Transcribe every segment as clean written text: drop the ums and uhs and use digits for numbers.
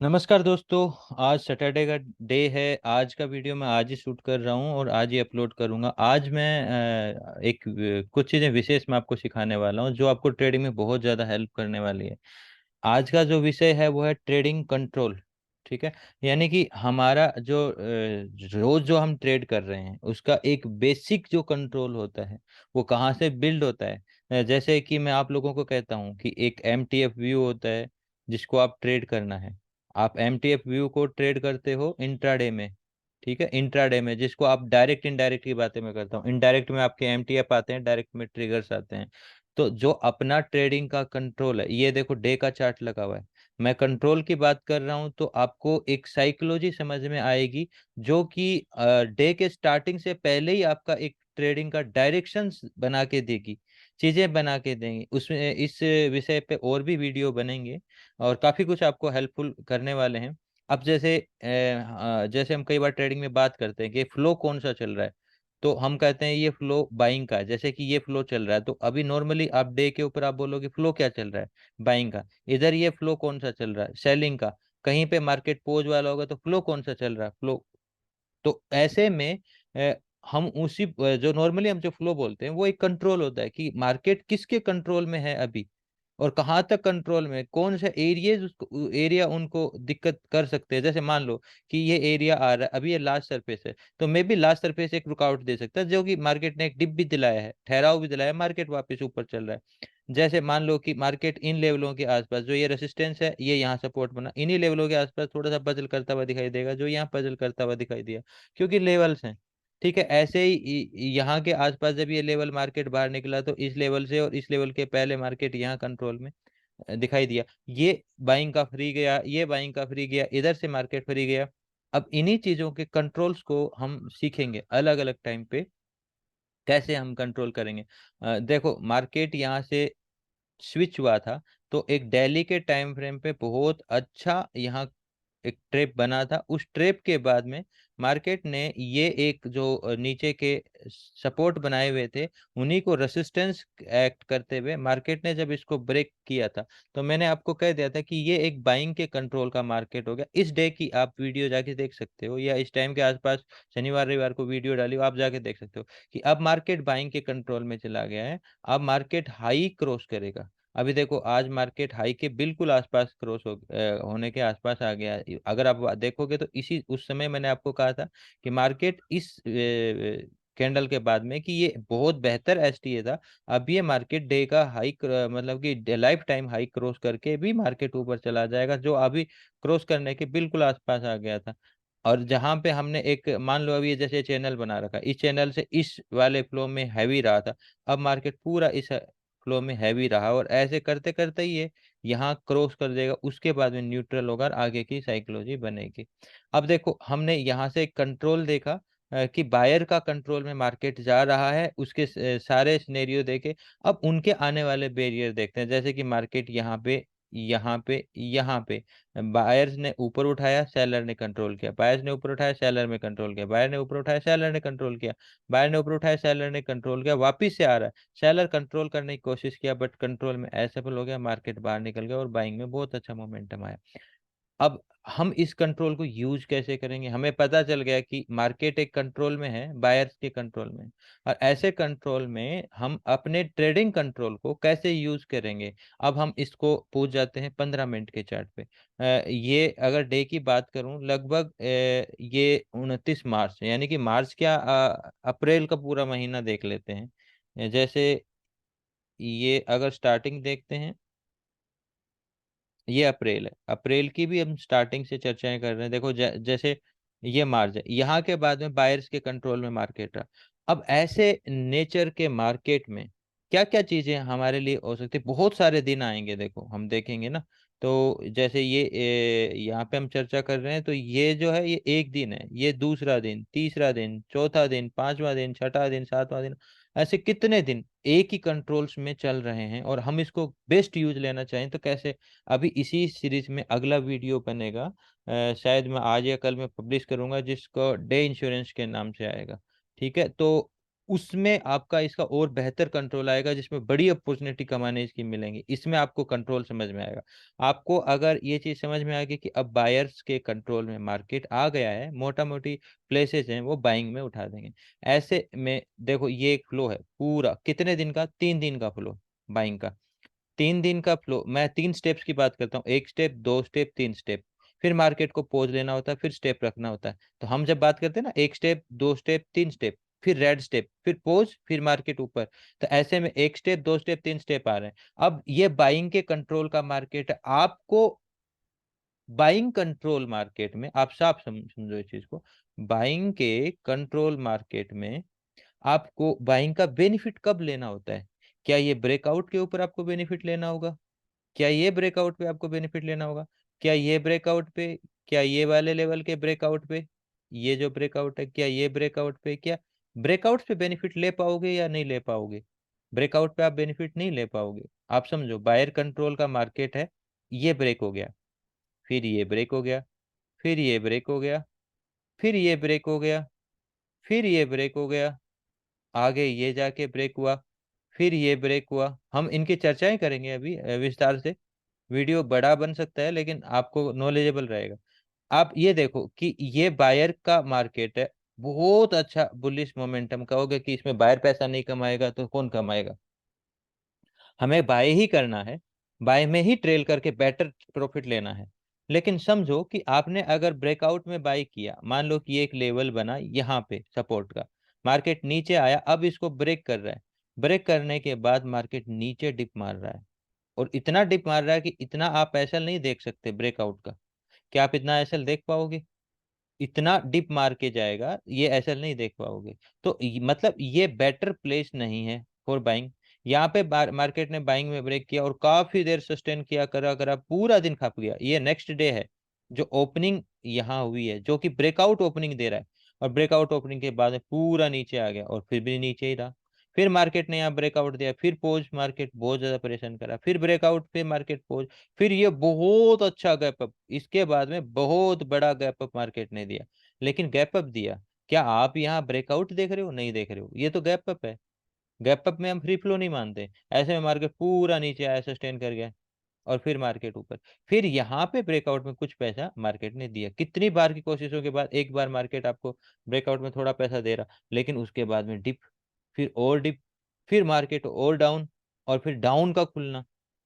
नमस्कार दोस्तों। आज सैटरडे का डे है। आज का वीडियो मैं आज ही शूट कर रहा हूँ और आज ही अपलोड करूँगा। आज मैं कुछ चीज़ें विशेष मैं आपको सिखाने वाला हूँ जो आपको ट्रेडिंग में बहुत ज़्यादा हेल्प करने वाली है। आज का जो विषय है वो है ट्रेडिंग कंट्रोल। ठीक है। यानी कि हमारा जो रोज जो हम ट्रेड कर रहे हैं उसका एक बेसिक जो कंट्रोल होता है वो कहाँ से बिल्ड होता है। जैसे कि मैं आप लोगों को कहता हूँ कि एक MTF व्यू होता है जिसको आप ट्रेड करना है। आप MTF व्यू को ट्रेड करते हो इंट्राडे में। ठीक है, इंट्राडे में जिसको आप डायरेक्ट इनडायरेक्ट की बातें मैं करता हूँ। इनडायरेक्ट में आपके MTF आते हैं, डायरेक्ट में ट्रिगर्स आते हैं। तो जो अपना ट्रेडिंग का कंट्रोल है, ये देखो डे का चार्ट लगा हुआ है। मैं कंट्रोल की बात कर रहा हूं तो आपको एक साइकोलॉजी समझ में आएगी जो कि डे के स्टार्टिंग से पहले ही आपका एक ट्रेडिंग का डायरेक्शन बना के देगी, चीजें बना के देंगी। उसमें इस विषय पे और भी वीडियो बनेंगे और काफी कुछ आपको हेल्पफुल करने वाले हैं। अब जैसे हम कई बार ट्रेडिंग में बात करते हैं कि फ्लो कौन सा चल रहा है, तो हम कहते हैं ये फ्लो बाइंग का है। जैसे कि ये फ्लो चल रहा है तो अभी नॉर्मली आप डे के ऊपर आप बोलोगे फ्लो क्या चल रहा है, बाइंग का। इधर ये फ्लो कौन सा चल रहा है, सेलिंग का। कहीं पे मार्केट पोज वाला होगा तो फ्लो कौन सा चल रहा है, फ्लो। तो ऐसे में अ, हम जो नॉर्मली हम जो फ्लो बोलते हैं वो एक कंट्रोल होता है कि मार्केट किसके कंट्रोल में है अभी और कहाँ तक कंट्रोल में है, कौन सा एरिया उसको एरिया उनको दिक्कत कर सकते हैं। जैसे मान लो कि ये एरिया आ रहा है, अभी ये लास्ट सरफेस है, तो मे बी लास्ट सरफेस एक रुकावट दे सकता है जो कि मार्केट ने एक डिप भी दिलाया है, ठहराव भी दिलाया है, मार्केट वापस ऊपर चल रहा है। जैसे मान लो कि मार्केट इन लेवलों के आसपास जो ये रेसिस्टेंस है ये यहाँ सपोर्ट बना, इन्हीं लेवलों के आसपास थोड़ा सा पजल करता हुआ दिखाई देगा, जो यहाँ पजल करता हुआ दिखाई दिया, क्योंकि लेवल्स हैं। ठीक है, ऐसे ही यहाँ के आसपास जब ये लेवल मार्केट बाहर निकला तो इस लेवल से और इस लेवल के पहले मार्केट यहाँ कंट्रोल में दिखाई दिया। ये बाइंग का फ्री गया, ये बाइंग का फ्री गया, इधर से मार्केट फ्री गया। अब इन्हीं चीजों के कंट्रोल्स को हम सीखेंगे अलग अलग टाइम पे, कैसे हम कंट्रोल करेंगे। देखो मार्केट यहाँ से स्विच हुआ था तो एक डेली के टाइम फ्रेम पे बहुत अच्छा यहाँ एक ट्रेप बना था। उस ट्रेप के बाद में मार्केट ने ये एक जो नीचे के सपोर्ट बनाए हुए थे उन्हीं को रेसिस्टेंस एक्ट करते हुए मार्केट ने जब इसको ब्रेक किया था, तो मैंने आपको कह दिया था कि ये एक बाइंग के कंट्रोल का मार्केट हो गया। इस डे की आप वीडियो जाके देख सकते हो या इस टाइम के आसपास शनिवार रविवार को वीडियो डाली हो, आप जाके देख सकते हो कि अब मार्केट बाइंग के कंट्रोल में चला गया है। अब मार्केट हाई क्रॉस करेगा। अभी देखो आज मार्केट हाई के बिल्कुल आसपास होने के आसपास आ गया है। अगर आप देखोगे तो इसी उस समय मैंने आपको कहा था कि मार्केट इस कैंडल के बाद में कि ये बहुत बेहतर STA था। अब ये मार्केट डे का मतलब कि लाइफ टाइम हाई क्रॉस करके भी मार्केट ऊपर चला जाएगा, जो अभी क्रॉस करने के बिल्कुल आसपास आ गया था। और जहां पे हमने एक मान लो अभी ये जैसे चैनल बना रखा, इस चैनल से इस वाले फ्लो में हैवी रहा था, अब मार्केट पूरा इस फ्लो में हैवी रहा और ऐसे करते करते ही ये यहाँ क्रॉस कर देगा, उसके बाद में न्यूट्रल होगा और आगे की साइकोलॉजी बनेगी। अब देखो हमने यहाँ से कंट्रोल देखा कि बायर का कंट्रोल में मार्केट जा रहा है, उसके सारे सिनेरियो देखे। अब उनके आने वाले बैरियर देखते हैं, जैसे कि मार्केट यहाँ पे यहाँ पे यहाँ पे बायर्स ने ऊपर उठाया, सेलर ने कंट्रोल किया, बायर्स ने ऊपर उठाया, सेलर में कंट्रोल किया, बायर ने ऊपर उठाया, सेलर ने कंट्रोल किया, बायर ने ऊपर उठाया, सेलर ने कंट्रोल किया, वापिस से आ रहा है। सेलर कंट्रोल करने की कोशिश किया बट कंट्रोल में असफल हो गया, मार्केट बाहर निकल गया और बाइंग में बहुत अच्छा मोमेंटम आया। अब हम इस कंट्रोल को यूज कैसे करेंगे, हमें पता चल गया कि मार्केट एक कंट्रोल में है, बायर्स के कंट्रोल में। और ऐसे कंट्रोल में हम अपने ट्रेडिंग कंट्रोल को कैसे यूज करेंगे। अब हम इसको पूछ जाते हैं 15 मिनट के चार्ट पे। ये अगर डे की बात करूं लगभग ये 29 मार्च, यानी कि मार्च क्या अप्रैल का पूरा महीना देख लेते हैं। जैसे ये अगर स्टार्टिंग देखते हैं, ये अप्रैल है, अप्रैल की भी हम स्टार्टिंग से चर्चाएं कर रहे हैं। देखो जैसे ये मार्च है, यहाँ के बाद में बायर्स के कंट्रोल में मार्केट रहा। अब ऐसे नेचर के मार्केट में क्या क्या चीजें हमारे लिए हो सकती है, बहुत सारे दिन आएंगे, देखो हम देखेंगे ना। तो जैसे ये यहाँ पे हम चर्चा कर रहे हैं तो ये जो है ये एक दिन है, ये दूसरा दिन, तीसरा दिन, चौथा दिन, पांचवा दिन, छठा दिन, सातवां दिन, ऐसे कितने दिन एक ही कंट्रोल्स में चल रहे हैं और हम इसको बेस्ट यूज लेना चाहें तो कैसे। अभी इसी सीरीज में अगला वीडियो बनेगा, शायद मैं आज या कल में पब्लिश करूंगा, जिसको डे इंश्योरेंस के नाम से आएगा। ठीक है, तो उसमें आपका इसका और बेहतर कंट्रोल आएगा, जिसमें बड़ी अपॉर्चुनिटी कमाने की मिलेंगी। इसमें आपको कंट्रोल समझ में आएगा। आपको अगर ये चीज समझ में आएगी कि अब बायर्स के कंट्रोल में मार्केट आ गया है, मोटा मोटी प्लेसेस हैं वो बाइंग में उठा देंगे। ऐसे में देखो, ये एक फ्लो है पूरा कितने दिन का, 3 दिन का फ्लो बाइंग का। 3 दिन का फ्लो, मैं 3 स्टेप्स की बात करता हूँ, 1 स्टेप, 2 स्टेप, 3 स्टेप। फिर मार्केट को पॉज लेना होता है, फिर स्टेप रखना होता है। तो हम जब बात करते हैं ना, 1 स्टेप, 2 स्टेप, 3 स्टेप, फिर रेड स्टेप, फिर पोज, फिर मार्केट ऊपर। तो ऐसे में 1 स्टेप, 2 स्टेप, 3 स्टेप आ रहे हैं। अब ये बाइंग के कंट्रोल का मार्केट है। आपको बाइंग कंट्रोल मार्केट में, आप साफ समझो इस चीज को, बाइंग के कंट्रोल मार्केट में आपको बाइंग का बेनिफिट कब लेना होता है? क्या ये ब्रेकआउट के ऊपर आपको बेनिफिट लेना होगा? क्या ये ब्रेकआउट पे आपको बेनिफिट लेना होगा? क्या ये ब्रेकआउट पे? क्या ये वाले लेवल के ब्रेकआउट पे? ये जो ब्रेकआउट है, क्या ये ब्रेकआउट पे? क्या ब्रेकआउट पे बेनिफिट ले पाओगे या नहीं ले पाओगे? ब्रेकआउट पे आप बेनिफिट नहीं ले पाओगे। आप समझो, बायर कंट्रोल का मार्केट है। ये ब्रेक हो गया, फिर ये ब्रेक हो गया, फिर ये ब्रेक हो गया, फिर ये ब्रेक हो गया, फिर ये ब्रेक हो गया, आगे ये जाके ब्रेक हुआ, फिर ये ब्रेक हुआ। हम इनकी चर्चाएं करेंगे अभी विस्तार से। वीडियो बड़ा बन सकता है लेकिन आपको नॉलेजेबल रहेगा। आप ये देखो कि ये बायर का मार्केट है, बहुत अच्छा बुलिश मोमेंटम। कहोगे कि इसमें बायर पैसा नहीं कमाएगा तो कौन कमाएगा? हमें बाय ही करना है, बाय में ही ट्रेल करके बेटर प्रॉफिट लेना है। लेकिन समझो कि आपने अगर ब्रेकआउट में बाय किया, मान लो कि ये एक लेवल बना यहाँ पे सपोर्ट का, मार्केट नीचे आया, अब इसको ब्रेक कर रहा है। ब्रेक करने के बाद मार्केट नीचे डिप मार रहा है, और इतना डिप मार रहा है कि इतना आप एसएल नहीं देख सकते ब्रेकआउट का। क्या आप इतना एसएल देख पाओगे? इतना डिप मार के जाएगा, ये एसएल नहीं देख पाओगे। तो मतलब ये बेटर प्लेस नहीं है फॉर बाइंग। यहाँ पे मार्केट ने बाइंग में ब्रेक किया और काफी देर सस्टेन किया, करा करा पूरा दिन खप गया। ये नेक्स्ट डे है जो ओपनिंग यहाँ हुई है, जो कि ब्रेकआउट ओपनिंग दे रहा है। और ब्रेकआउट ओपनिंग के बाद में पूरा नीचे आ गया और फिर भी नीचे ही रहा। फिर मार्केट ने यहाँ ब्रेकआउट दिया, फिर पोज, मार्केट बहुत ज्यादा परेशान करा, फिर ब्रेकआउट पे मार्केट पोज, फिर ये बहुत अच्छा गैप अप, इसके बाद में बहुत बड़ा गैप अप मार्केट ने दिया। लेकिन गैप अप दिया, क्या आप यहाँ ब्रेकआउट देख रहे हो? नहीं देख रहे हो, ये तो गैप अप है। गैप अप में हम फ्री फ्लो नहीं मानते। ऐसे में मार्केट पूरा नीचे आया, सस्टेन कर गया, और फिर मार्केट ऊपर। फिर यहाँ पे ब्रेकआउट में कुछ पैसा मार्केट ने दिया, कितनी बार की कोशिशों के बाद एक बार मार्केट आपको ब्रेकआउट में थोड़ा पैसा दे रहा, लेकिन उसके बाद में डिप, फिर और डिप, फिर मार्केट और डाउन, और फिर डाउन का खुलना।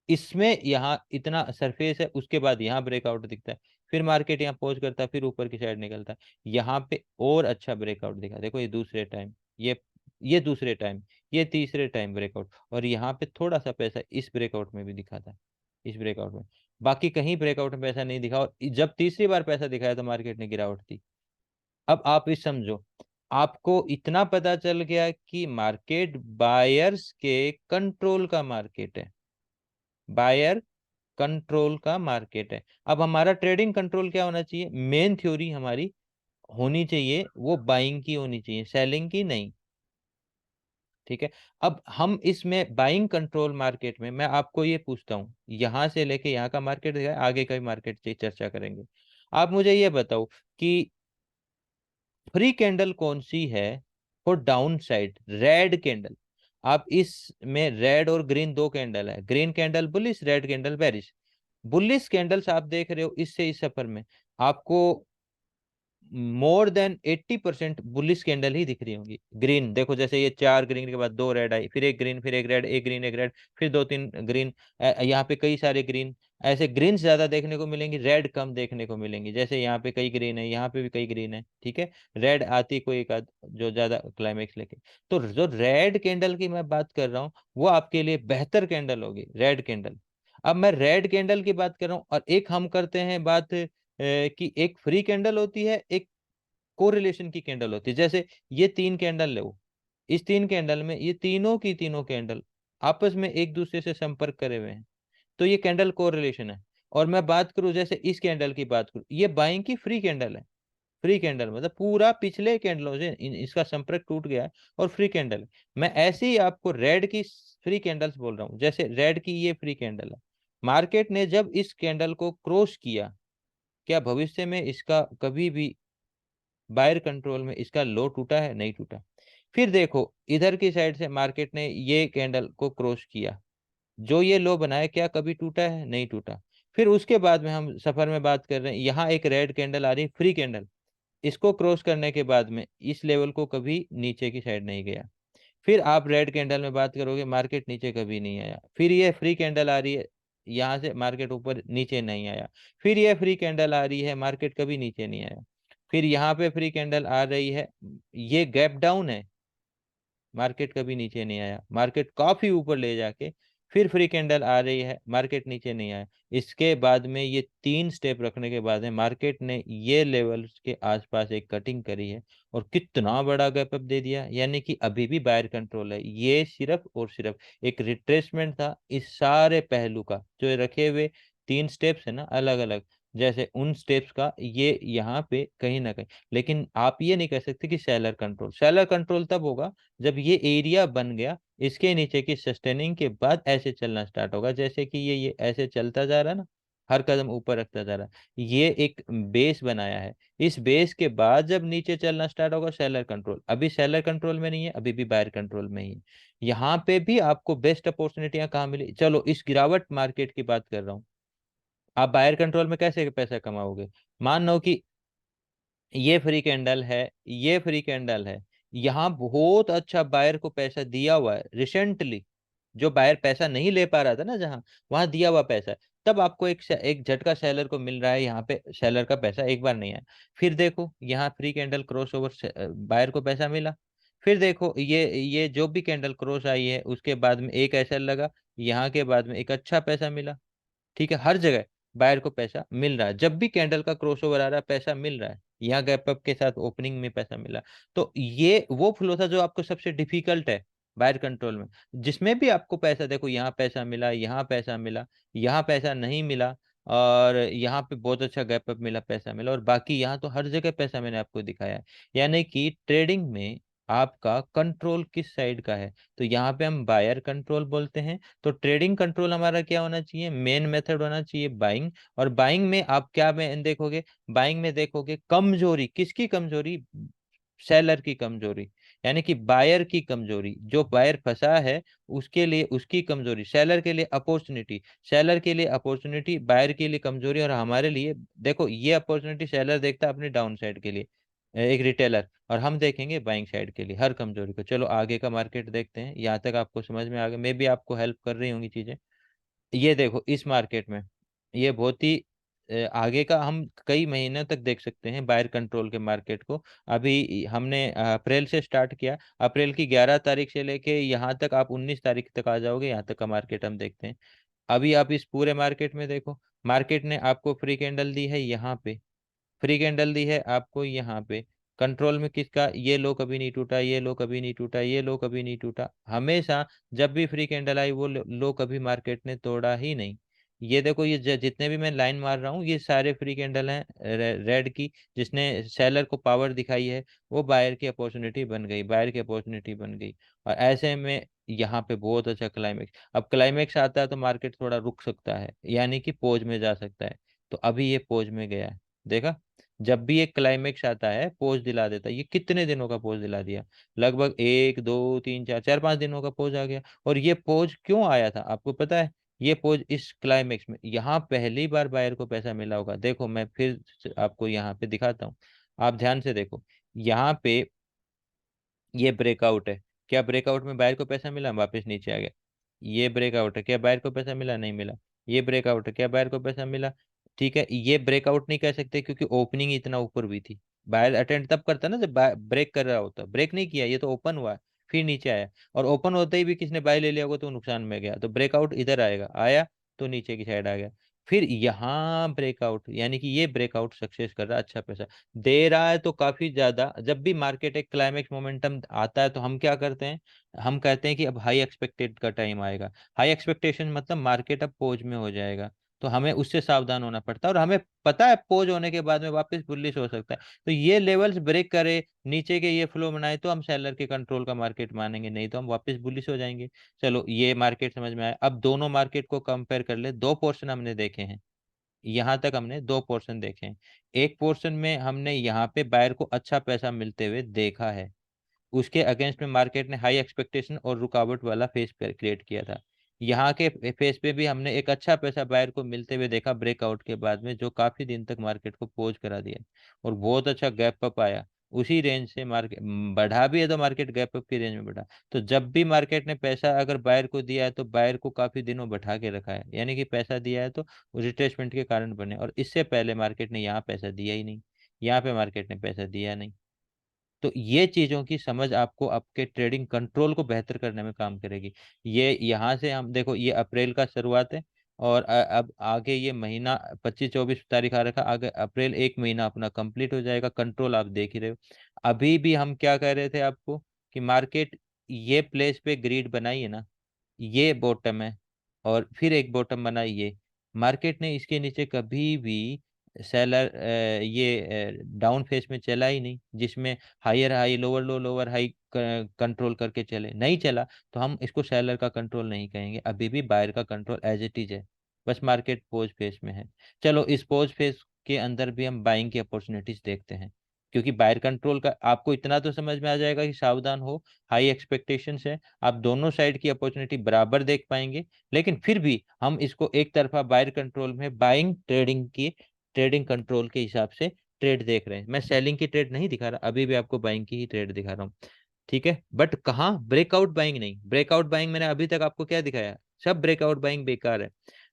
इसमें यहाँ इतना सरफेस है, उसके बाद यहाँ ब्रेकआउट दिखता है, फिर मार्केट यहाँ पहुंच करता है, फिर ऊपर की साइड निकलता है। यहाँ पे और अच्छा ब्रेकआउट दिखा, देखो ये दूसरे टाइम, ये दूसरे टाइम, ये तीसरे टाइम ब्रेकआउट, और यहाँ पे थोड़ा सा पैसा इस ब्रेकआउट में भी दिखा था, इस ब्रेकआउट में। बाकी कहीं ब्रेकआउट में पैसा नहीं दिखा, और जब तीसरी बार पैसा दिखाया तो मार्केट ने गिरावट थी। अब आप इस समझो, आपको इतना पता चल गया कि मार्केट बायर्स के कंट्रोल का मार्केट है, बायर कंट्रोल का मार्केट है। अब हमारा ट्रेडिंग कंट्रोल क्या होना चाहिए? मेन थ्योरी हमारी होनी चाहिए वो बाइंग की होनी चाहिए, सेलिंग की नहीं। ठीक है। अब हम इसमें बाइंग कंट्रोल मार्केट में मैं आपको ये पूछता हूँ, यहां से लेके यहाँ का मार्केट है, आगे का मार्केट की चर्चा करेंगे। आप मुझे ये बताओ कि फ्री कैंडल कौन सी है for down side? Red candle. आप इसमें रेड और ग्रीन दो कैंडल है, green candle bullish, red candle bearish. Bullish candles आप देख रहे हो इससे इस सफर में आपको मोर देन 80% बुलिश कैंडल ही दिख रही होंगी। ग्रीन देखो, जैसे ये 4 ग्रीन के बाद 2 रेड आई, फिर एक ग्रीन, फिर एक रेड, एक ग्रीन, एक रेड, फिर 2 3 ग्रीन, यहाँ पे कई सारे ग्रीन। ऐसे ग्रीन ज्यादा देखने को मिलेंगी, रेड कम देखने को मिलेंगी। जैसे यहाँ पे कई ग्रीन है, यहाँ पे भी कई ग्रीन है, ठीक है। रेड आती कोई एक आध जो ज्यादा क्लाइमेक्स लेके। तो जो रेड कैंडल की मैं बात कर रहा हूँ, वो आपके लिए बेहतर कैंडल होगी, रेड कैंडल। अब मैं रेड कैंडल की बात कर रहा हूँ, और एक हम करते हैं बात कि एक फ्री कैंडल होती है, एक कोरिलेशन की कैंडल होती है। जैसे ये 3 कैंडल लो, इस 3 कैंडल में ये तीनों की तीनों कैंडल आपस में एक दूसरे से संपर्क करे हुए हैं, तो ये कैंडल कोरिलेशन है। और मैं बात करूं, जैसे इस कैंडल की बात करूं, ये बाइंग की फ्री कैंडल है। फ्री कैंडल मतलब पूरा पिछले कैंडलों से इसका संपर्क टूट गया है, और फ्री कैंडल। मैं ऐसे ही आपको रेड की फ्री कैंडल्स बोल रहा हूँ। जैसे रेड की ये फ्री कैंडल है, मार्केट ने जब इस कैंडल को क्रॉस किया, क्या भविष्य में इसका कभी भी बायर कंट्रोल में इसका लो टूटा है? नहीं टूटा। फिर देखो इधर की साइड से मार्केट ने ये कैंडल को क्रॉस किया, जो ये लो बनाया क्या कभी टूटा है? नहीं टूटा। फिर उसके बाद में हम सफर में बात कर रहे हैं, यहाँ एक रेड कैंडल आ रही है, फ्री कैंडल। इसको क्रॉस करने के बाद में इस लेवल को कभी नीचे की साइड नहीं गया। फिर आप रेड कैंडल में बात करोगे, मार्केट नीचे कभी नहीं आया। फिर ये फ्री कैंडल आ रही है, यहाँ से मार्केट ऊपर नीचे नहीं आया। फिर ये फ्री कैंडल आ रही है, मार्केट कभी नीचे नहीं आया। फिर यहाँ पे फ्री कैंडल आ रही है, ये गैप डाउन है, मार्केट कभी नीचे नहीं आया, मार्केट काफी ऊपर ले जाके फिर फ्री कैंडल आ रही है, मार्केट नीचे नहीं आया। इसके बाद में ये 3 स्टेप रखने के बाद में मार्केट ने ये लेवल्स के आसपास एक कटिंग करी है और कितना बड़ा गैप अप दे दिया, यानी कि अभी भी बायर कंट्रोल है। ये सिर्फ और सिर्फ एक रिट्रेसमेंट था इस सारे पहलू का, जो रखे हुए 3 स्टेप्स है ना अलग अलग, जैसे उन स्टेप्स का ये यहाँ पे कहीं ना कहीं। लेकिन आप ये नहीं कह सकते कि सेलर कंट्रोल, सेलर कंट्रोल तब होगा जब ये एरिया बन गया, इसके नीचे की सस्टेनिंग के बाद ऐसे चलना स्टार्ट होगा, जैसे कि ये ऐसे चलता जा रहा है ना, हर कदम ऊपर रखता जा रहा है, ये एक बेस बनाया है। इस बेस के बाद जब नीचे चलना स्टार्ट होगा सेलर कंट्रोल, अभी सेलर कंट्रोल में नहीं है, अभी भी बायर कंट्रोल में ही है। यहाँ पे भी आपको बेस्ट अपॉर्चुनिटियां कहाँ मिली? चलो इस गिरावट मार्केट की बात कर रहा हूँ। आप बायर कंट्रोल में कैसे पैसा कमाओगे? मान लो कि ये फ्री कैंडल है, ये फ्री कैंडल है, यहाँ बहुत अच्छा बायर को पैसा दिया हुआ है रिसेंटली, जो बायर पैसा नहीं ले पा रहा था ना जहां, वहां दिया हुआ पैसा है। तब आपको एक झटका सेलर को मिल रहा है, यहाँ पे सेलर का पैसा एक बार नहीं आया। फिर देखो यहाँ free candle cross over, buyer को पैसा मिला। फिर देखो ये जो भी कैंडल क्रॉस आई है उसके बाद में एक ऐसा लगा, यहाँ के बाद में एक अच्छा पैसा मिला। ठीक है, हर जगह बायर को पैसा मिल रहा है, जब भी कैंडल का क्रॉसओवर आ रहा है पैसा मिल रहा है, यहाँ गैप अप के साथ ओपनिंग में पैसा मिला। तो ये वो फ्लो था जो आपको सबसे डिफिकल्ट है बायर कंट्रोल में, जिसमें भी आपको पैसा, देखो यहाँ पैसा मिला, यहाँ पैसा मिला, यहाँ पैसा नहीं मिला, और यहाँ पे बहुत अच्छा गैप अप मिला, पैसा मिला, और बाकी यहाँ तो हर जगह पैसा मैंने आपको दिखाया है। यानी कि ट्रेडिंग में आपका कंट्रोल किस साइड का है? तो यहाँ पे हम बायर कंट्रोल बोलते हैं। तो ट्रेडिंग कंट्रोल हमारा क्या होना चाहिए? मेन मेथड होना चाहिए बाइंग। और बाइंग में आप क्या में देखोगे? बाइंग में देखोगे कमजोरी किसकी? कमजोरी सेलर की कमजोरी, यानी कि बायर की कमजोरी, जो बायर फंसा है उसके लिए उसकी कमजोरी, सेलर के लिए अपॉर्चुनिटी, सेलर के लिए अपॉर्चुनिटी, बायर के लिए कमजोरी, और हमारे लिए देखो ये अपॉर्चुनिटी सेलर देखता है अपने डाउन साइड के लिए, एक रिटेलर, और हम देखेंगे बाइंग साइड के लिए हर कमजोरी को। चलो आगे का मार्केट देखते हैं, यहाँ तक आपको समझ में आ गया, मे भी आपको हेल्प कर रही होंगी चीजें। ये देखो इस मार्केट में ये बहुत ही आगे का हम कई महीनों तक देख सकते हैं बायर कंट्रोल के मार्केट को। अभी हमने अप्रैल से स्टार्ट किया, अप्रैल की 11 तारीख से लेके यहाँ तक आप 19 तारीख तक आ जाओगे, यहाँ तक का मार्केट हम देखते हैं। अभी आप इस पूरे मार्केट में देखो, मार्केट ने आपको फ्री कैंडल दी है यहाँ पे, फ्री कैंडल दी है आपको यहाँ पे, कंट्रोल में किसका? ये लो कभी नहीं टूटा, ये लो कभी नहीं टूटा, ये लो कभी नहीं टूटा, हमेशा जब भी फ्री कैंडल आई वो लो कभी मार्केट ने तोड़ा ही नहीं। ये देखो ये जितने भी मैं लाइन मार रहा हूँ ये सारे फ्री कैंडल हैं रेड की, जिसने सेलर को पावर दिखाई है, वो बायर की अपॉर्चुनिटी बन गई, बायर की अपॉर्चुनिटी बन गई। और ऐसे में यहाँ पे बहुत अच्छा क्लाइमेक्स, अब क्लाइमेक्स आता है तो मार्केट थोड़ा रुक सकता है, यानी कि पोज में जा सकता है। तो अभी ये पोज में गया है, देखा? जब भी एक क्लाइमेक्स आता है पोज दिला देता है, ये कितने दिनों का पोज दिला दिया? लगभग 1 2 3 4 4 5 दिनों का पोज आ गया। और ये पोज क्यों आया था आपको पता है? ये पोज इस क्लाइमेक्स में, यहाँ पहली बार बायर को पैसा मिला होगा, देखो मैं फिर से आपको यहाँ पे दिखाता हूँ, आप ध्यान से देखो। यहाँ पे ये ब्रेकआउट है, क्या ब्रेकआउट में बायर को पैसा मिला? वापस नीचे आ गया। ये ब्रेकआउट है, क्या बायर को पैसा मिला? नहीं मिला। ये ब्रेकआउट है, क्या बायर को पैसा मिला? ठीक है, ये ब्रेकआउट नहीं कह सकते क्योंकि ओपनिंग इतना ऊपर भी थी। बायर अटेंड तब करता ना जब ब्रेक कर रहा होता, ब्रेक नहीं किया, ये तो ओपन हुआ फिर नीचे आया, और ओपन होते ही भी किसने बाय ले लिया होगा तो नुकसान में गया, तो ब्रेकआउट इधर आएगा, आया तो नीचे की साइड आ गया। फिर यहाँ ब्रेकआउट, यानी कि ये ब्रेकआउट सक्सेस कर रहा है, अच्छा पैसा दे रहा है। तो काफी ज्यादा, जब भी मार्केट एक क्लाइमेक्स मोमेंटम आता है तो हम क्या करते हैं? हम कहते हैं कि अब हाई एक्सपेक्टेड का टाइम आएगा। हाई एक्सपेक्टेशन मतलब मार्केट अब पोज में हो जाएगा, तो हमें उससे सावधान होना पड़ता है, और हमें पता है पोज होने के बाद में वापस बुलिश हो सकता है। तो ये लेवल्स ब्रेक करे, नीचे के ये फ्लो बनाए, तो हम सेलर के कंट्रोल का मार्केट मानेंगे, नहीं तो हम वापस बुलिश हो जाएंगे। चलो ये मार्केट समझ में आया। अब दोनों मार्केट को कंपेयर कर ले, दो पोर्शन हमने देखे हैं, यहाँ तक हमने दो पोर्शन देखे हैं। एक पोर्शन में हमने यहाँ पे बायर को अच्छा पैसा मिलते हुए देखा है, उसके अगेंस्ट में मार्केट ने हाई एक्सपेक्टेशन और रुकावट वाला फेस क्रिएट किया था। यहाँ के फेस पे भी हमने एक अच्छा पैसा बायर को मिलते हुए देखा ब्रेकआउट के बाद में, जो काफी दिन तक मार्केट को पोज करा दिया और बहुत अच्छा गैप अप आया। उसी रेंज से मार्केट बढ़ा भी है तो मार्केट गैप अप की रेंज में बढ़ा। तो जब भी मार्केट ने पैसा अगर बायर को दिया है तो बायर को काफी दिनों बैठा के रखा है, यानी कि पैसा दिया है तो रिट्रेसमेंट के कारण बने। और इससे पहले मार्केट ने यहाँ पैसा दिया ही नहीं, यहाँ पे मार्केट ने पैसा दिया नहीं। तो ये चीजों की समझ आपको आपके ट्रेडिंग कंट्रोल को बेहतर करने में काम करेगी। ये यहाँ से हम देखो, ये अप्रैल का शुरुआत है और अब आगे ये महीना 25-24 तारीख आ रखा, आगे अप्रैल एक महीना अपना कंप्लीट हो जाएगा, कंट्रोल आप देख ही रहे हो। अभी भी हम क्या कह रहे थे आपको कि मार्केट ये प्लेस पे ग्रिड बनाई है ना, ये बॉटम है और फिर एक बॉटम बनाई ये। मार्केट ने इसके नीचे कभी भी सेलर ये डाउन फेस में चला ही नहीं, जिसमें higher high lower low lower high control करके चले, नहीं चला। तो हम इसको सेलर का कंट्रोल नहीं कहेंगे, अभी भी बायर का कंट्रोल एज इट इज है। बस मार्केट पोज फेस में है। चलो इस पोज फेस के अंदर भी हम बाइंग की अपॉर्चुनिटीज देखते हैं, क्योंकि बायर कंट्रोल का आपको इतना तो समझ में आ जाएगा कि सावधान हो, हाई एक्सपेक्टेशंस है, आप दोनों साइड की अपॉर्चुनिटी बराबर देख पाएंगे। लेकिन फिर भी हम इसको एक तरफा बायर कंट्रोल में बाइंग ट्रेडिंग की ट्रेडिंग कंट्रोल के हिसाब से ट्रेड देख रहे हैं। मैं सेलिंग की ट्रेड नहीं दिखा रहा, अभी भी आपको बाइंग की ही ट्रेड दिखा रहा हूँ। ठीक है, बट कहाँ ब्रेकआउट बाइंग नहीं, ब्रेकआउट बाइंग मैंने अभी तक आपको क्या दिखाया, सब ब्रेकआउट बाइंग बेकार है।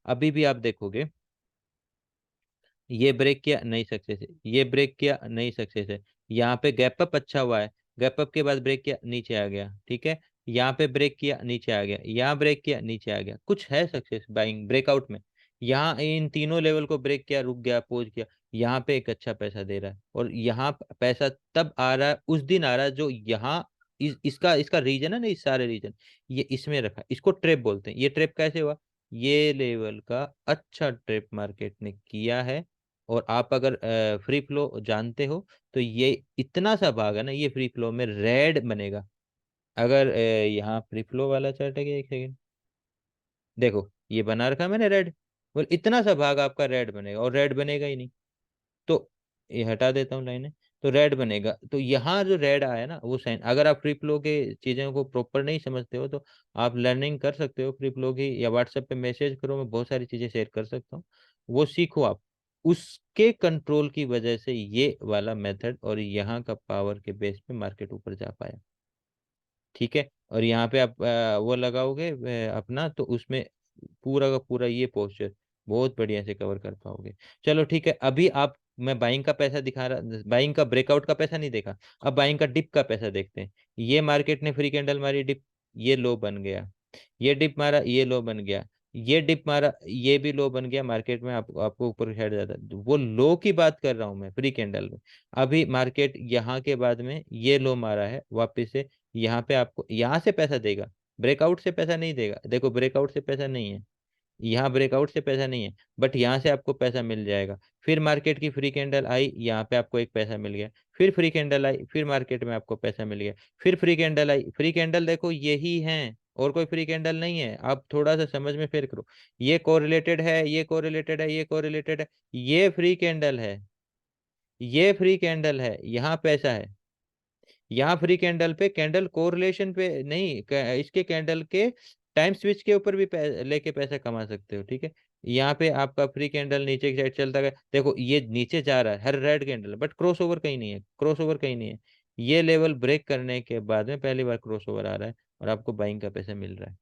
अभी भी आप देखोगे, ये ब्रेक किया नहीं सक्सेस है, ये ब्रेक किया नहीं सक्सेस है, यहाँ पे गैप अप अच्छा हुआ है, गैप अप के बाद ब्रेक किया नीचे आ गया, ठीक है, यहाँ पे ब्रेक किया नीचे आ गया, यहाँ ब्रेक किया नीचे आ गया, कुछ है सक्सेस बाइंग ब्रेकआउट में। यहाँ इन तीनों लेवल को ब्रेक किया, रुक गया, पोज किया, यहाँ पे एक अच्छा पैसा दे रहा है। और यहाँ पैसा तब आ रहा है, उस दिन आ रहा है जो यहाँ इसका इसका रीजन है ना, इस सारे रीजन ये इसमें रखा, इसको ट्रेप बोलते हैं। ये ट्रेप कैसे हुआ, ये लेवल का अच्छा ट्रेप मार्केट ने किया है। और आप अगर फ्री फ्लो जानते हो तो ये इतना सा भाग है ना, ये फ्री फ्लो में रेड बनेगा। अगर यहाँ फ्री फ्लो वाला चार्ट है क्या, एक सेकेंड देखो, ये बना रखा है मैंने रेड, बोल इतना सा भाग आपका रेड बनेगा, और रेड बनेगा ही नहीं। तो ये हटा देता हूँ लाइनें, तो रेड बनेगा। तो यहाँ जो रेड आया ना वो साइन, अगर आप फ्री फ्लो के चीज़ों को प्रॉपर नहीं समझते हो तो आप लर्निंग कर सकते हो फ्री फ्लो की, या व्हाट्सएप पे मैसेज करो, मैं बहुत सारी चीज़ें शेयर कर सकता हूँ, वो सीखो आप। उसके कंट्रोल की वजह से ये वाला मेथड और यहाँ का पावर के बेस पे मार्केट ऊपर जा पाया। ठीक है, और यहाँ पे आप वो लगाओगे अपना, तो उसमें पूरा का पूरा ये पोस्चर बहुत बढ़िया से कवर कर पाओगे। चलो ठीक है, अभी आप, मैं बाइंग का पैसा दिखा रहा, बाइंग का ब्रेकआउट का पैसा नहीं देखा, अब बाइंग का डिप का पैसा देखते हैं। ये मार्केट ने फ्री कैंडल मारी, डिप, ये लो बन गया, ये डिप मारा, ये लो बन गया, ये डिप मारा, ये भी लो बन गया, मार्केट में आपको ऊपर हेड जाता है, वो लो की बात कर रहा हूं मैं फ्री कैंडल में। अभी मार्केट यहाँ के बाद में ये लो मारा है वापस से, यहाँ पे आपको यहाँ से पैसा देगा, ब्रेकआउट से पैसा नहीं देगा, देखो ब्रेकआउट से पैसा नहीं है, यहाँ ब्रेकआउट से पैसा नहीं है, बट यहाँ से आपको पैसा मिल जाएगा। फिर मार्केट की फ्री कैंडल आई, यहाँ पे आपको एक पैसा मिल गया, फिर फ्री कैंडल आई, फिर मार्केट में आपको पैसा मिल गया, फिर फ्री कैंडल आई, फ्री कैंडल देखो यही है, और कोई फ्री कैंडल नहीं है। आप थोड़ा सा समझ में फेर करो, ये कोरिलेटेड है, ये कोरिलेटेड है, ये कोरिलेटेड है, ये फ्री कैंडल है, ये फ्री कैंडल है, यहाँ पैसा है। यहाँ फ्री कैंडल पे कैंडल कोरिलेशन पे नहीं, इसके कैंडल के टाइम स्विच के ऊपर भी लेके पैसा कमा सकते हो। ठीक है, यहाँ पे आपका फ्री कैंडल नीचे की साइड चलता है, देखो ये नीचे जा रहा है हर red candle, but cross over कहीं नहीं है, क्रॉस ओवर कहीं नहीं है। ये लेवल ब्रेक करने के बाद में पहली बार क्रॉस ओवर आ रहा है और आपको बाइंग का पैसा मिल रहा है।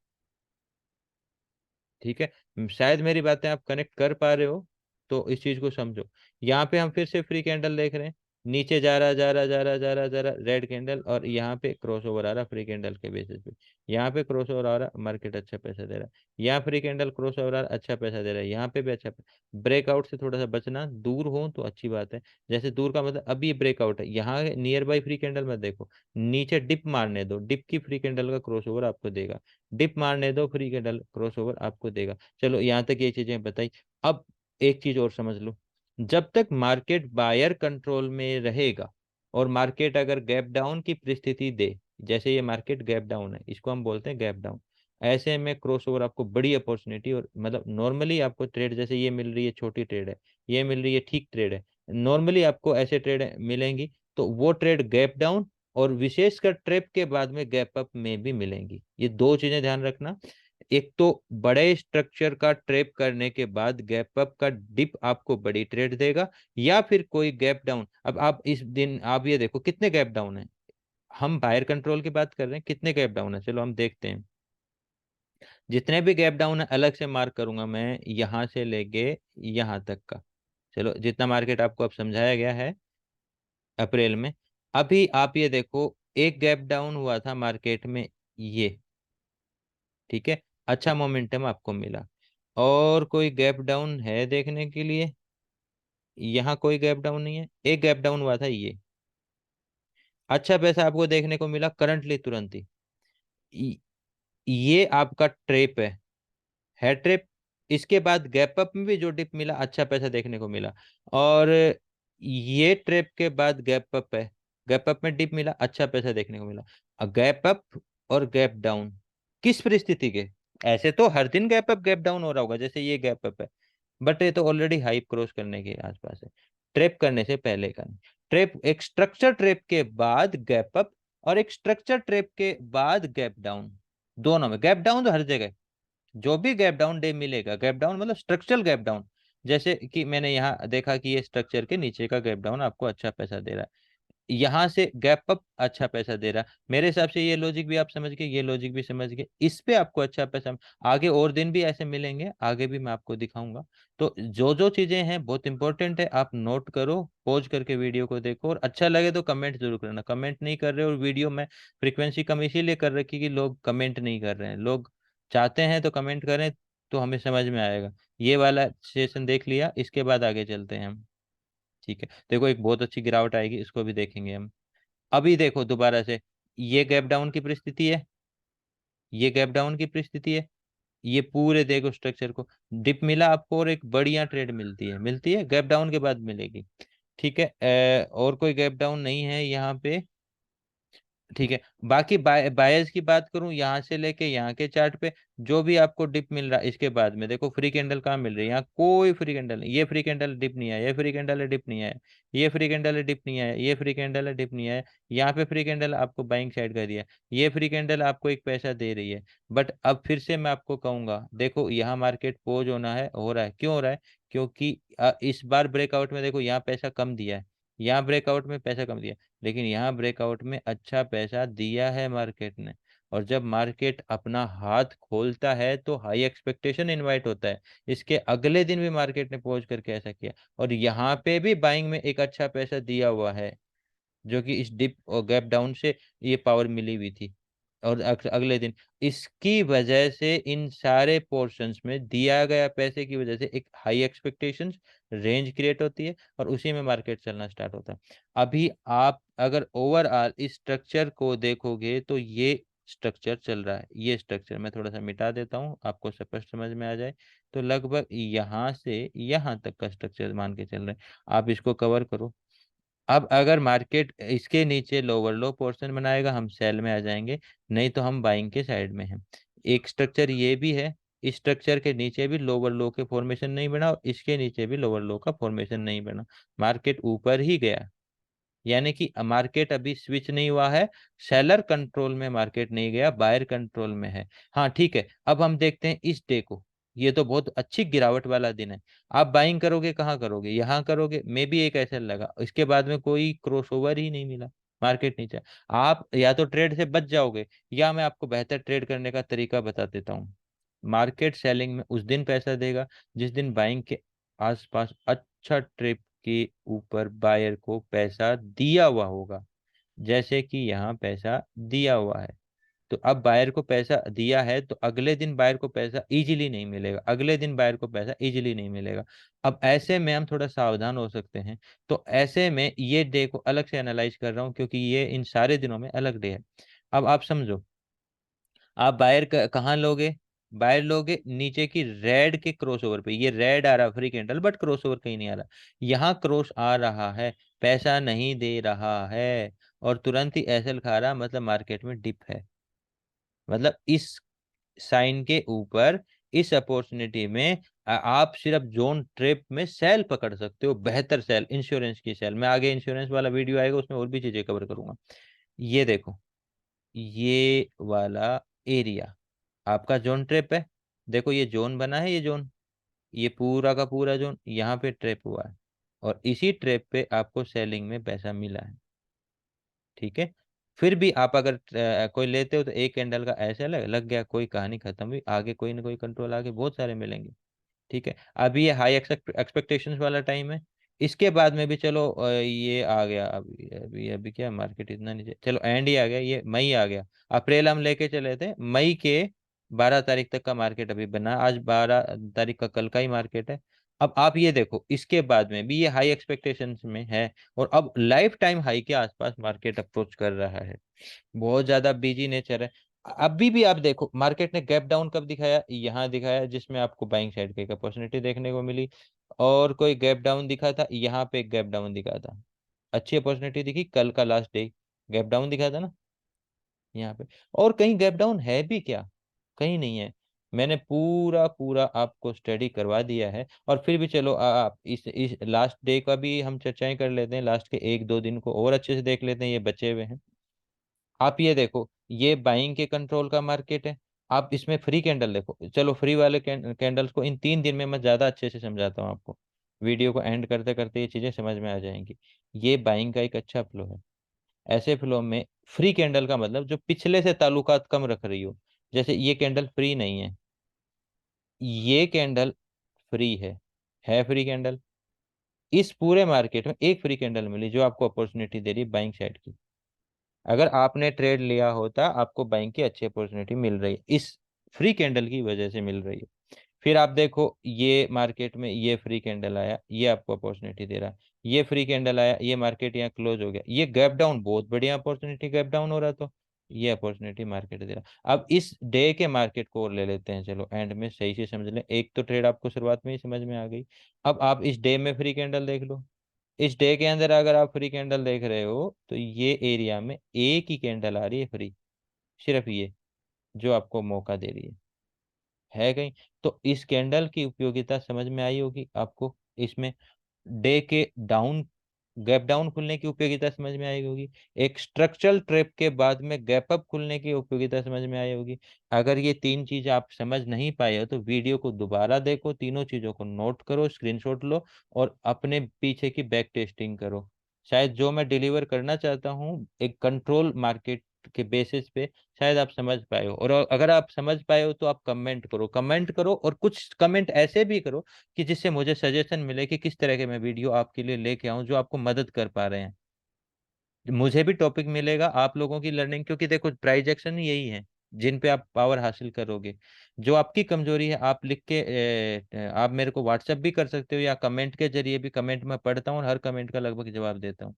ठीक है, शायद मेरी बातें आप कनेक्ट कर पा रहे हो, तो इस चीज को समझो। यहाँ पे हम फिर से फ्री कैंडल देख रहे हैं, नीचे जा रहा जा रहा जा रहा जा रहा जा रहा रेड कैंडल, और यहाँ पे क्रॉस ओवर आ रहा फ्री कैंडल के बेसिस पे, यहाँ पे क्रॉस ओवर आ रहा, मार्केट अच्छा पैसा दे रहा है, यहाँ फ्री कैंडल क्रॉस ओवर आ रहा अच्छा पैसा दे रहा है, यहाँ पे भी अच्छा ब्रेकआउट से थोड़ा सा बचना, दूर हो तो अच्छी बात है। जैसे दूर का मतलब अभी ये ब्रेकआउट है, यहाँ नियर बाई फ्री कैंडल मत देखो, नीचे डिप मारने दो, डिप की फ्री कैंडल का क्रॉस ओवर आपको देगा, डिप मारने दो, फ्री कैंडल क्रॉस ओवर आपको देगा। चलो यहाँ तक ये चीजें बताई। अब एक चीज और समझ लो, जब तक मार्केट बायर कंट्रोल में रहेगा और मार्केट अगर गैप डाउन की परिस्थिति दे, जैसे ये मार्केट गैप डाउन है, इसको हम बोलते हैं गैप डाउन, ऐसे में क्रॉस ओवर आपको बड़ी अपॉर्चुनिटी, और मतलब नॉर्मली आपको ट्रेड जैसे ये मिल रही है, छोटी ट्रेड है, ये मिल रही है ठीक ट्रेड है, नॉर्मली आपको ऐसे ट्रेड मिलेंगी, तो वो ट्रेड गैप डाउन और विशेषकर ट्रेप के बाद में गैप अप में भी मिलेंगी। ये दो चीजें ध्यान रखना। एक तो बड़े स्ट्रक्चर का ट्रेप करने के बाद गैप अप का डिप आपको बड़ी ट्रेड देगा, या फिर कोई गैप डाउन। अब आप इस दिन आप ये देखो कितने गैप डाउन है, हम बायर कंट्रोल की बात कर रहे हैं, कितने गैप डाउन है चलो हम देखते हैं। जितने भी गैप डाउन है अलग से मार्क करूंगा मैं, यहां से लेके यहां तक का। चलो जितना मार्केट आपको अब समझाया गया है अप्रैल में, अभी आप ये देखो एक गैप डाउन हुआ था मार्केट में, ये ठीक है, अच्छा मोमेंटम आपको मिला। और कोई गैप डाउन है देखने के लिए? यहाँ कोई गैप डाउन नहीं है, एक गैप डाउन हुआ था ये, अच्छा पैसा आपको देखने को मिला करंटली तुरंत ही। ये आपका ट्रेप है ट्रिप। इसके बाद गैप अप में भी जो डिप मिला अच्छा पैसा देखने को मिला, और ये ट्रिप के बाद गैप अप है, गैप अप में डिप मिला अच्छा पैसा देखने को मिला। गैप अप और गैप डाउन किस परिस्थिति के? ऐसे तो हर दिन गैप अप गैप डाउन हो रहा होगा जैसे ये गैप अप है, बट ये तो ऑलरेडी हाइप क्रॉस करने के आसपास है, ट्रेप करने से पहले का नहीं। ट्रेप एक स्ट्रक्चर ट्रेप के बाद गैप अप, और एक स्ट्रक्चर ट्रेप के बाद गैप डाउन, दोनों में गैप डाउन तो हर जगह। जो भी गैप डाउन डे मिलेगा, गैप डाउन मतलब स्ट्रक्चरल गैप डाउन, जैसे कि मैंने यहाँ देखा कि ये स्ट्रक्चर के नीचे का गैप डाउन आपको अच्छा पैसा दे रहा है, यहाँ से गैप अप अच्छा पैसा दे रहा है, मेरे हिसाब से ये लॉजिक भी आप समझ गए, ये लॉजिक भी समझ गए, इस पे आपको अच्छा पैसा। आगे और दिन भी ऐसे मिलेंगे, आगे भी मैं आपको दिखाऊंगा। तो जो जो चीजें हैं बहुत इंपॉर्टेंट है, आप नोट करो, पॉज करके वीडियो को देखो, और अच्छा लगे तो कमेंट जरूर करना। कमेंट नहीं कर रहे, और वीडियो में फ्रीक्वेंसी कम इसीलिए कर रखी कि लोग कमेंट नहीं कर रहे हैं, लोग चाहते हैं तो कमेंट करें, तो हमें समझ में आएगा। ये वाला सेशन देख लिया, इसके बाद आगे चलते हैं हम। ठीक है, देखो एक बहुत अच्छी गिरावट आएगी, इसको भी देखेंगे हम। अभी देखो दोबारा से ये गैप डाउन की परिस्थिति है, ये गैप डाउन की परिस्थिति है, ये पूरे देखो स्ट्रक्चर को डिप मिला आपको, और एक बढ़िया ट्रेड मिलती है गैप डाउन के बाद मिलेगी। ठीक है, और कोई गैप डाउन नहीं है यहाँ पे। ठीक है, बाकी बायर्स की बात करूं, यहाँ से लेके यहाँ के चार्ट पे जो भी आपको डिप मिल रहा है, इसके बाद में देखो फ्री कैंडल कहाँ मिल रही है, यहाँ कोई फ्री कैंडल नहीं, ये फ्री कैंडल डिप नहीं आया, ये फ्री कैंडल है डिप नहीं आया, ये फ्री कैंडल है डिप नहीं आया, ये फ्री कैंडल है डिप नहीं आया, यहाँ पे फ्री कैंडल आपको बाइंग साइड कर दिया, ये फ्री कैंडल आपको एक पैसा दे रही है। बट अब फिर से मैं आपको कहूंगा, देखो यहाँ मार्केट पोज होना है, हो रहा है, क्यों हो रहा है? क्योंकि इस बार ब्रेकआउट में देखो यहाँ पैसा कम दिया है, यहाँ ब्रेकआउट में पैसा कम दिया, लेकिन यहाँ ब्रेकआउट में अच्छा पैसा दिया है मार्केट ने। और जब मार्केट अपना हाथ खोलता है तो हाई एक्सपेक्टेशन इनवाइट होता है, इसके अगले दिन भी मार्केट ने पहुंच करके ऐसा किया, और यहाँ पे भी बाइंग में एक अच्छा पैसा दिया हुआ है, जो कि इस डिप और गैप डाउन से ये पावर मिली हुई थी। और अगले दिन इसकी वजह से इन सारे पोर्शंस में दिया गया पैसे की वजह से एक हाई एक्सपेक्टेशंस रेंज क्रिएट होती है, और उसी में मार्केट चलना स्टार्ट होता है। अभी आप अगर ओवरऑल इस स्ट्रक्चर को देखोगे तो ये स्ट्रक्चर चल रहा है, ये स्ट्रक्चर मैं थोड़ा सा मिटा देता हूँ आपको स्पष्ट समझ में आ जाए। तो लगभग यहाँ से यहाँ तक का स्ट्रक्चर मान के चल रहे हैं, आप इसको कवर करो। अब अगर मार्केट इसके नीचे लोअर लो पोर्शन बनाएगा, हम सेल में आ जाएंगे, नहीं तो हम बाइंग के साइड में हैं। एक स्ट्रक्चर ये भी है, इस स्ट्रक्चर के नीचे भी लोअर लो के फॉर्मेशन नहीं बना, और इसके नीचे भी लोअर लो का फॉर्मेशन नहीं बना, मार्केट ऊपर ही गया, यानी कि मार्केट अभी स्विच नहीं हुआ है, सेलर कंट्रोल में मार्केट नहीं गया, बायर कंट्रोल में है। हाँ ठीक है, अब हम देखते हैं इस डे को, ये तो बहुत अच्छी गिरावट वाला दिन है। आप बाइंग करोगे कहाँ करोगे? यहाँ करोगे, मे भी एक ऐसा लगा, इसके बाद में कोई क्रॉसओवर ही नहीं मिला, मार्केट नीचे। आप या तो ट्रेड से बच जाओगे, या मैं आपको बेहतर ट्रेड करने का तरीका बता देता हूँ। मार्केट सेलिंग में उस दिन पैसा देगा जिस दिन बाइंग के आसपास अच्छा ट्रिप के ऊपर बायर को पैसा दिया हुआ होगा, जैसे कि यहाँ पैसा दिया हुआ है। तो अब बायर को पैसा दिया है तो अगले दिन बायर को पैसा इजीली नहीं मिलेगा, अगले दिन बायर को पैसा इजीली नहीं मिलेगा। अब ऐसे में हम थोड़ा सावधान हो सकते हैं। तो ऐसे में ये डे को अलग से एनालाइज कर रहा हूँ, क्योंकि ये इन सारे दिनों में अलग डे है। अब आप समझो, आप बायर कहाँ लोगे? बायर लोगे नीचे की रेड के क्रॉसओवर पे, ये रेड आ रहा फ्री कैंडल, बट क्रॉसओवर कहीं नहीं आ रहा, यहाँ क्रॉस आ रहा है, पैसा नहीं दे रहा है, और तुरंत ही एसएल खा रहा, मतलब मार्केट में डिप है। मतलब इस साइन के ऊपर, इस अपॉर्चुनिटी में आप सिर्फ जोन ट्रेप में सेल पकड़ सकते हो, बेहतर सेल, इंश्योरेंस की सेल। मैं आगे इंश्योरेंस वाला वीडियो आएगा, उसमें और भी चीजें कवर करूंगा। ये देखो, ये वाला एरिया आपका जोन ट्रिप है। देखो ये जोन बना है, ये जोन, ये पूरा का पूरा जोन यहाँ पे ट्रिप हुआ है, और इसी ट्रिप पे आपको सेलिंग में पैसा मिला है। ठीक है। फिर भी आप अगर कोई लेते हो तो एक कैंडल का ऐसे लग गया, कोई कहानी खत्म हुई, आगे कोई ना कोई कंट्रोल आगे बहुत सारे मिलेंगे। ठीक है। अभी ये हाई एक्सपेक्टेशंस वाला टाइम है। इसके बाद में भी चलो ये आ गया, अभी अभी अभी क्या मार्केट इतना नीचे, चलो एंड ही आ गया, ये मई आ गया। अप्रैल हम लेके चले थे, मई के 12 तारीख तक का मार्केट अभी बना, आज 12 तारीख का कल का ही मार्केट है। अब आप ये देखो, इसके बाद में भी ये हाई एक्सपेक्टेशंस में है, और अब लाइफ टाइम हाई के आसपास मार्केट अप्रोच कर रहा है। बहुत ज्यादा बिजी नेचर है। अभी भी आप देखो, मार्केट ने गैप डाउन कब दिखाया, यहाँ दिखाया, जिसमें आपको बाइंग साइड की एक अपॉर्चुनिटी देखने को मिली। और कोई गैप डाउन दिखा था, यहाँ पे एक गैप डाउन दिखा था, अच्छी अपॉर्चुनिटी दिखी, कल का लास्ट डे गैप डाउन दिखा था ना यहाँ पे। और कहीं गैप डाउन है भी क्या? कहीं नहीं है। मैंने पूरा पूरा आपको स्टडी करवा दिया है। और फिर भी चलो आप इस लास्ट डे का भी हम चर्चाएं कर लेते हैं, लास्ट के 1-2 दिन को और अच्छे से देख लेते हैं, ये बचे हुए हैं। आप ये देखो, ये बाइंग के कंट्रोल का मार्केट है। आप इसमें फ्री कैंडल देखो, चलो फ्री वाले कैंडल्स को इन 3 दिन में मैं ज्यादा अच्छे से समझाता हूँ आपको। वीडियो को एंड करते करते ये चीजें समझ में आ जाएंगी। ये बाइंग का एक अच्छा फ्लो है। ऐसे फ्लो में फ्री कैंडल का मतलब जो पिछले से ताल्लुकात कम रख रही हो। जैसे ये कैंडल फ्री नहीं है, ये कैंडल फ्री है फ्री कैंडल। इस पूरे मार्केट में एक फ्री कैंडल मिली जो आपको अपॉर्चुनिटी दे रही है बाइंग साइड की। अगर आपने ट्रेड लिया होता, आपको बैंक की अच्छी अपॉर्चुनिटी मिल रही है, इस फ्री कैंडल की वजह से मिल रही है। फिर आप देखो, ये मार्केट में ये फ्री कैंडल आया, ये आपको अपॉर्चुनिटी दे रहा है। ये फ्री कैंडल आया, ये मार्केट यहाँ क्लोज हो गया, ये गैप डाउन, बहुत बढ़िया अपॉर्चुनिटी, गैप डाउन हो रहा तो ये अपॉर्चुनिटी मार्केट दे रहा। अब इस डे के मार्केट को और ले लेते हैं, चलो एंड में सही से समझ लें। एक तो ट्रेड आपको शुरुआत में ही समझ में आ गई। अब आप इस डे में फ्री कैंडल देख लो। इस डे के अंदर अगर आप फ्री कैंडल देख रहे हो तो ये एरिया में एक ही कैंडल आ रही है फ्री, सिर्फ ये, जो आपको मौका दे रही है कहीं। तो इस कैंडल की उपयोगिता समझ में आई होगी आपको। इसमें डे के डाउन, गैप डाउन खुलने की उपयोगिता समझ में आई होगी। एक स्ट्रक्चरल ट्रेप के बाद में गैप अप खुलने की उपयोगिता समझ में आई होगी। अगर ये 3 चीज आप समझ नहीं पाए हो तो वीडियो को दोबारा देखो, तीनों चीजों को नोट करो, स्क्रीनशॉट लो, और अपने पीछे की बैक टेस्टिंग करो। शायद जो मैं डिलीवर करना चाहता हूँ एक कंट्रोल मार्केट के बेसिस पे, शायद आप समझ पाए हो। और अगर आप समझ पाए हो तो आप कमेंट करो, कमेंट करो, और कुछ कमेंट ऐसे भी करो कि जिससे मुझे सजेशन मिले कि किस तरह के मैं वीडियो आपके लिए लेके आऊं जो आपको मदद कर पा रहे हैं। मुझे भी टॉपिक मिलेगा आप लोगों की लर्निंग, क्योंकि देखो प्राइज एक्शन यही है जिन पे आप पावर हासिल करोगे। जो आपकी कमजोरी है आप लिख के आप मेरे को व्हाट्सएप भी कर सकते हो, या कमेंट के जरिए भी। कमेंट मैं पढ़ता हूँ और हर कमेंट का लगभग जवाब देता हूँ।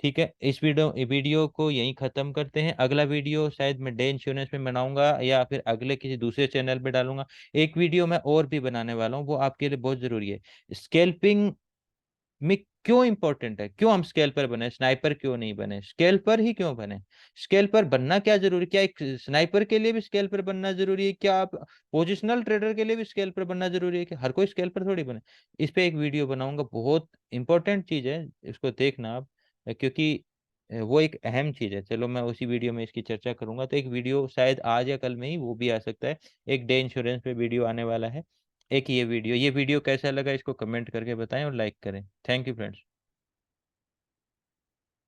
ठीक है, इस वीडियो को यहीं खत्म करते हैं। अगला वीडियो शायद मैं डे इंश्योरेंस में बनाऊंगा, या फिर अगले किसी दूसरे चैनल पे डालूंगा। एक वीडियो मैं और भी बनाने वाला हूँ, वो आपके लिए बहुत जरूरी है। स्केल्पिंग में क्यों इंपॉर्टेंट है, क्यों हम स्केल्पर बने, स्नाइपर क्यों नहीं बने, स्केल्पर ही क्यों बने। स्केल्पर बनना क्या जरूरी, क्या एक स्नाइपर के लिए भी स्केल्पर बनना जरूरी है, क्या आप पोजिशनल ट्रेडर के लिए भी स्केल्पर बनना जरूरी है, कि हर कोई स्केल्पर थोड़ी बने। इस पे एक वीडियो बनाऊंगा, बहुत इंपॉर्टेंट चीज है, इसको देखना आप, क्योंकि वो एक अहम चीज है। चलो मैं उसी वीडियो में इसकी चर्चा करूंगा, तो एक वीडियो शायद आज या कल में ही वो भी आ सकता है। एक डे इंश्योरेंस पे वीडियो आने वाला है। एक ये वीडियो कैसा लगा इसको कमेंट करके बताएं और लाइक करें। Thank you friends.